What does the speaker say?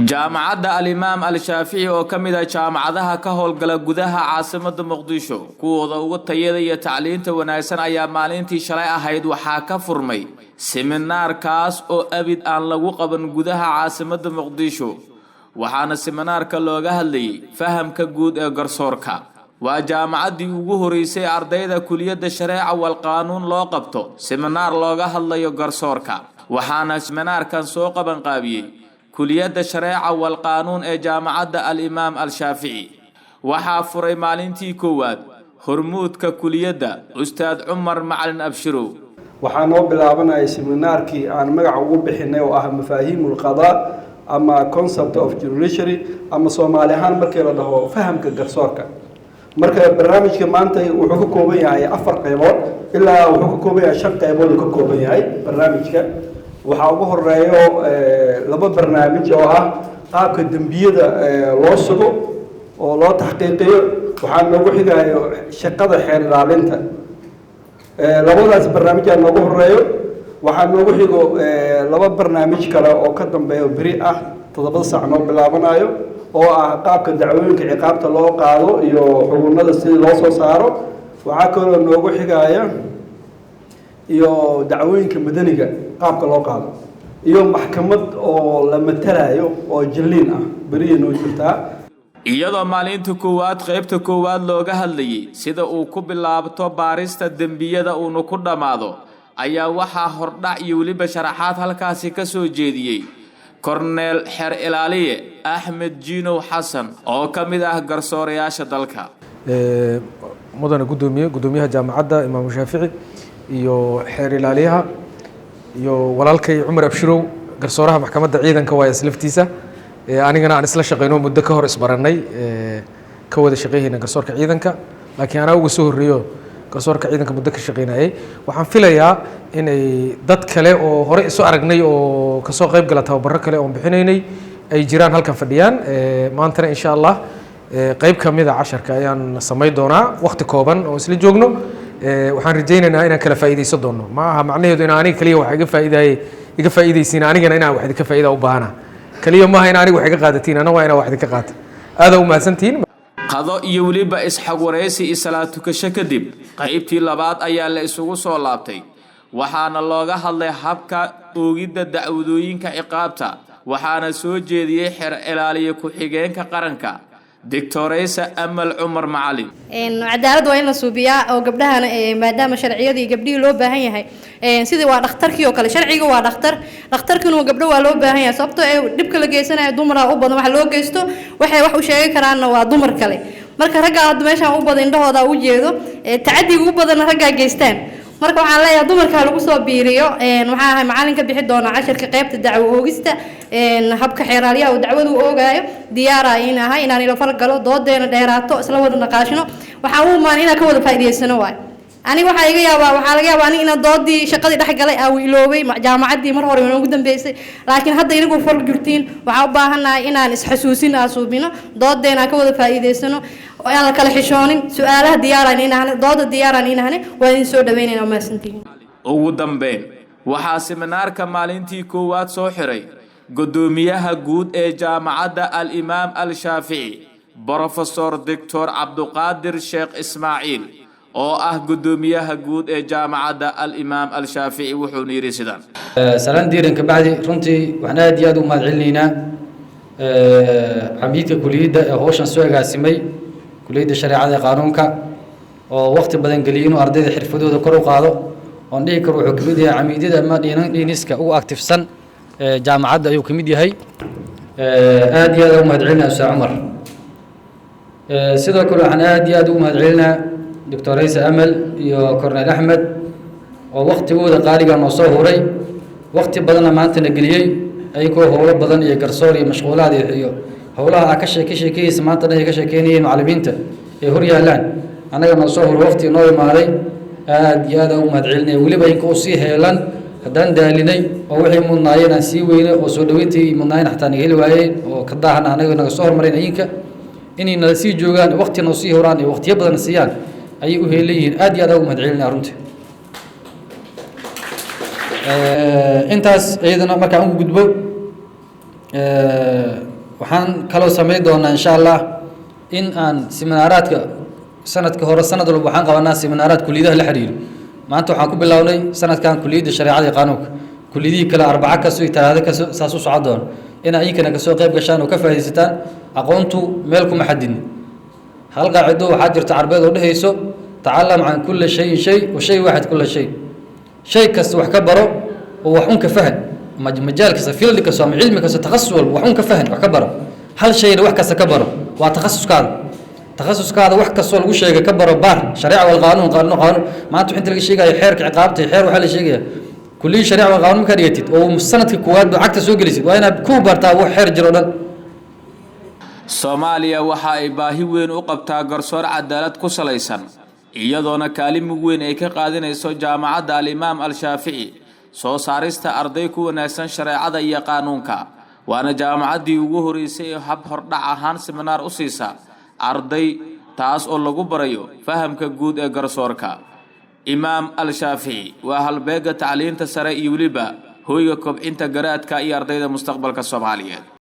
jaamacadda al-imaam al-shaafici oo ka mid ah jaamacadaha ka howlgala gudaha caasimadda muqdisho kuwooda ugu tayada iyo tacliinta wanaagsan ayaa maalintii shalay ahayd waxaa ka furmay seminaarkaas oo abid aan lagu qaban gudaha caasimadda muqdisho waxaana seminaarka looga hadlayay fahamka guud ee garsoorka waa jaamacaddii ugu horeysay ardayda kuliyadda shareeca wal qaanuun loo qabto seminaar looga hadlayo garsoorka waxaana seminaarkan soo qaban qaabiyay kuliyadda shareeca wal qaanuun ee jaamacadda al-imaam al-shaafici waxaa furay maalintii koowaad hormuudka kuliyadda ustaad Cumar Macalin Abshirow waxaa noo bilaabanay seminaarkii aan magac ugu bixinay oo ah mafaahiimul qadaa ama concept of judiciary ama Soomaali ahaan markii la dhaho fahamka garsoorka marka barnaamijka maanta wuxuu ka kooban yahay 4 qaybood ilaa wuxuu ka kooban yahay 5 qaybood ka kooban yahay barnaamijka waxaa ugu horeeyo laba barnaamij oo ah qaabka dambiyada loo sugo oo loo taxqiiqiyo waxaan noogu xigayo shaqada xeer ilaalinta labadaas barnaamij aan noogu horeeyo waxaan noogu xigo laba barnaamij kale oo ka dambeeyo bari ah 7 saac noo bilaabanayo oo ah qaabka dacwooyinka ciqaabta loo qaado iyo xukunada sidii loo soo saaro waxaa kaloo noogu xigaya iyo dacwooyinka madaniga qaabka loo qaado iyo maxkamad oo la matalayo oo jilliin ah bariino jirtaa iyadoo maalinta koowaad qaybta koowaad looga hadlayay sida uu ku bilaabto baarista dambiyada uu ku dhamaado ayaa waxaa hordhac iyo waliba sharaxaad halkaasi ka soo jeediyay Cornel Xer Ilaaliye Ahmed Jino Xasan oo ka mid ah garsoorayaasha dalka mudane gudoomiyaha jaamacadda Imaam Shaafici iyo Xer Ilaaliyaha iyo walaalkay Cumar Abshirow garsooraha maxkamadda ciidanka waa islaftiisa anigana aan isla shaqeyno muddo ka hor isbaranay ka wada shaqeeyayna garsoorka ciidanka laakiin ana ugu soo horeeyo garsoorka ciidanka muddo ka shaqeynayay waxaan filayaa inay dad kale oo hore isu aragnay oo ka soo qayb gala tababarro kale oo bixinaynay ay jiraan halkan fadhiyaan maanta insha Allah qayb kamid ah casharka ayaan sameey doonaa waqti kooban oo isla joogno waxaan rajaynaynaa inaan kala faa'iideysan doono ma aha macnaheedu in aniga kaliya wax iga faa'iideysiin anigana inaan wax ka faa'iido u baahana kaliya ma aha in aniga wax iga qaadatiin ana waa inaan wax ka qaato aad u mahadsantiin qado iyo waliba isxaq wareysi salaatu ka kadib qaybtii labaad ayaa la isugu soo laabtay waxaana looga hadlay habka oogida dacwadooyinka ciqaabta waxaana soo jeediyay xeer ilaaliye ku xigeenka qaranka Dictoresa Amal Cumar Macalin cadaalad waa in la suubiyaa oo gabdhahana maadaama sharciyadii gabdhihii loo baahan yahay sidii waa dhakhtarkii oo kale sharciga waa dhakhtarkuna gabdho waa loo baahan yahay sababtoo ay dhibka la geysanayo dumara u badan wax loo geysto waxay wax u sheegi karaan waa dumar kale marka ragga aad meeshan u badan indhahooda u jeedo tacadiga u badan ragga geystaan marka waxaan leeyahay dumarka lagu soo biiriyo waxaa ahay macalinka bixi doona casharka qaybta dacwo oogista habka xeeraaliyaha oo dacwadu oogayo diyaara inaan ila falgalo doodeena dheeraato isla wada naqaashino waxaan u maan inaan ka wada faa'iideysano waay aniga waxaa laga yaabaa aniga inaan doodii shaqadii dhex galay aan iloobay jaamacaddii mar hore ugu dambeysay laakiin hadda inagu fal jirtiin waxaan u baahanahay inaan isxasuusin aasuubino doodeena ka wada faa'iideysano aan la kala xishoonin su'aalaha diyaaraan inaan dooda diyaaraan inaan waa in soo dhaweynayna maasantiin ugu dambeyn waxaa seminaarka maalintii koowaad soo xiray gudoomiyaha guud ee jaamacadda al-imaam al-shaafici Professor Dr. Abdulqaadir Sheekh Ismaaciil oo ah gudoomiyaha guud ee jaamacadda al-imaam al-shaafici wuxuu yiri sidaan salaan diiran ka bacdi runtii waxaan aad iyo aad u mahadcelinaynaa xamiidka kuliyadda ee hawshan soo agaasimay kuliyadda shareecada ee qaanuunka oo waqti badan geliyay inuu ardayda xirfadooda kor u qaado oo dhihi karo wuxuu kamid yahay xamiidada ama dhiiniska ugu aktifsan jaamacadda ayuu kamid yahay aad iyo aad u mahadcelinayaa Ustaad Cumar sidoo kale waxaan aad iyo aad u mahadcelinayaa Dictoresa Amal iyo Cornel Ahmed oo waqtigooda qaaliga noo soo horay waqti badan maanta la geliyay ayagoo howlo badan iyo garsoor iyo mashquulaad iyo howlaha ka sheekaysa maanta ay ka sheekeynayeen macallimiinta ee hor yaalaan anaga noo soo horay waqti noo imaaday aad iyo aad u mahadcelinayaa waliba inkoo sii heelan haddaan daalinay oo wixii mudnaayeen aan sii weynay oo soo dhaweyntii mudnaayeen xataa naga heli waayeen oo ka daahan anaga naga soo hormarin ayinka inay nala sii joogaan waqti noo sii horaan iyo waqtiyo badan siiyaan ayay u heelayihiin aad iyo aad ugu mahadcelinayaa runtii intaas iyadana markaan ugu gudbo waxaan kaloo samayn doonaa insha allah in aan seminaaraadka sanadka hore sanad walba waxaan qabanaa seminaaraad kulliyadaha la xiriiro maanta waxaan ku bilownay sanadkan kulliyadda shareecada iyo qaanuunka kulliyadihii kale arbaca kasto iyo talaado kasto saas u socon doona inaa iyinkana kasoo qayb gashaan oo ka faa'iidaysataan aqoontu meel kuma xadidni hal qaacido waxaa jirta carbeed oo dhehayso tacalam can kulli shayin shay wa shay waaxid kulla shay shay kasta wax ka baro oo wax un ka fahan majaal kasta field kasta ama cilmi kasta takhasus walba wax un ka fahan wax ka baro hal shayna wax kasta ka baro waa takhasuskaada wax kastoo lagu sheegay ka baro baar shareeca wal qaanuun maanta inta laga sheegayo xeerka ciqaabta xeer waxaa la sheegaya kulliyi shareeca wal qaanuun markaa dhigatid oo sanadka koowaad baa cagta soo gelisid waa inaad ku bartaa wax xeer jiro dhan Soomaaliya waxa ay baahi weyn u qabtaa garsoor cadaalad ku salaysan iyadoona kaalin weyn ay ka qaadanayso jaamacadda Al-Imaam Al-Shaafici soo saarista arday ku wanaagsan shareecada iyo qaanuunka waana jaamacaddii ugu horeysay ee hab hordhac ahaan seminar u siisa arday taas oo lagu barayo fahamka guud ee garsoorka Imaam Al-Shaafici waa halbeega tacliinta sare iyo waliba hooyga kobcinta garaadka iyo ardayda mustaqbalka Soomaaliyeed